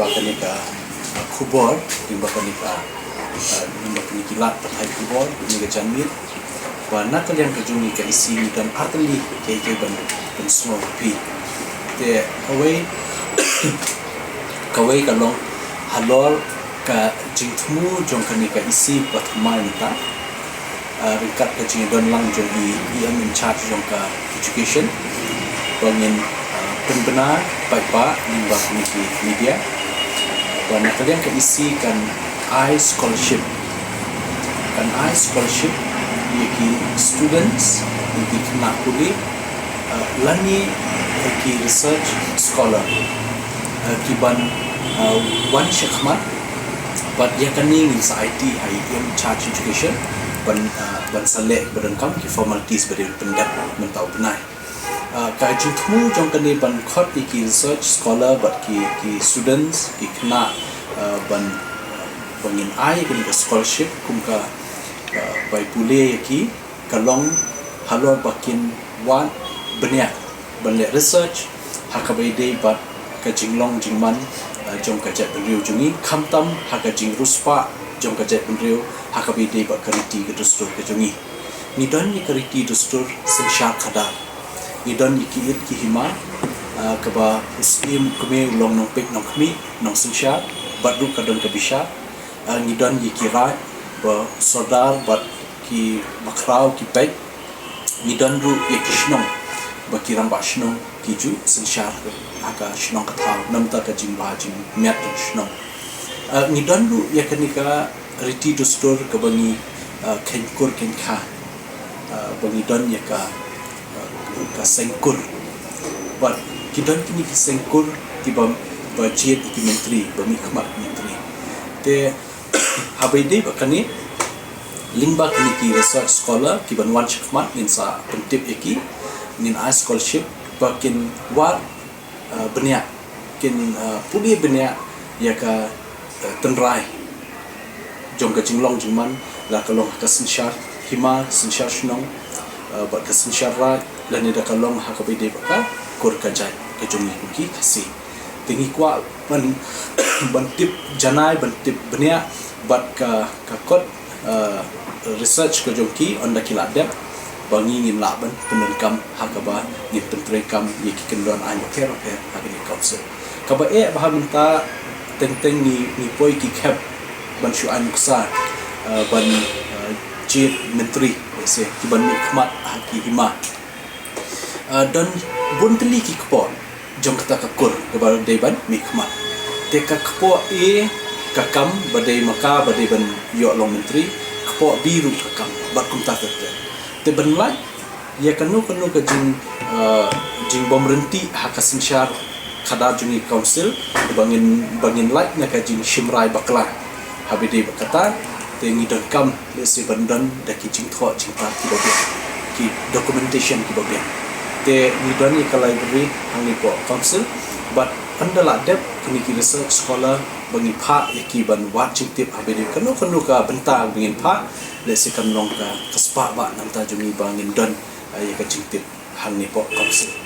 limba kanika khubor limba kanika kilat patai khubor ni ka janmit wa nakal yang kejungi ka isi dan atli ke ban small pi te kawai kalong halor ka jingthmu jong kanika isi pathmai nita ringkat ka jing don lang jong i am in charge jong ka education bangin penbenar baik-baik limba komiti media dan kalian ke isi kan I scholarship Iaki students di kena Pule lani Iaki research scholar Kiban one shekmat but dia kan ni sa IT hai in charge education ban saleh berengkam ki formalities beri pendap mentau benai ka jingthmu jong kan ni ban khot ki research scholar but ki students ki kena ban bangin ai kan scholarship kum ka bai Pule ki kalong halor bakin wan benya banle research hakabai dei bat ka jinglong jingman jong ka jet riu jungi khamtam haka jing ruspa jong ka jet riu hakabai dei bat kariti ka dustur ka jungi ni don ni kariti dustur sinshar khada ni don ni ki hima ka ba muslim kume ulong nong pek nong khmi nong sinshar bat ru ka don ka bisha ni don ni ki rai ba sodar bat ki makrau ki Peit ni don ru ye kishnong ba ki ramba shnong ki ju sinshar aka shnong ka thau namta ka jingba jing met shnong ni don ru ye kanika riti dustur ka bangi khenkur kenkha bangi don ye ka sengkur but ki don kini ki sengkur ki ba jet ki menteri ba mi khmat menteri te habai dei bakani limba kini ki research scholar ki ban wan khmat nin sa pentip eki nin I scholarship bakin wat benya kin Pule benya ya ka tenrai jong ka jinglong jingman la kalong ka sinshar hima sinshar shnong ba ka sinshar ra la ni da kalong ha ka bide ba kur ka jai ka jongi ki khasi tingi kwa ban tip janai ban tip benya bat ka kot research ko jongki on da kila dep bangi ngin laban penenkam hakaba ni pentrekam yeki kendon ai per agni council kaba bah minta teng ni poi ki khap ban shu an ksa ban jit menteri se ki ban ni khmat haki hima dan buntli ki kpon jong kata ka kur kaba dei ban mi khmat te ka kpo kakam badai maka badai ban yo long menteri kpo biru kakam bat kum ta te benlai ya kanu ka jing bom renti hakasin syar khada jungi council bangin like na ka jing shimrai bakla habide bakata te ngi don kam le se bandan da ki jing tho jing pa ki documentation ki bobe te ngi don ni ka library hangi po council but andala dep kini ki research scholar bangi pha yaki ban wat jing tip habide kanu ka bynta bangin pha le se kan long ka kaspa ba namta jungi bangin don ay ka jing tip hang ni po council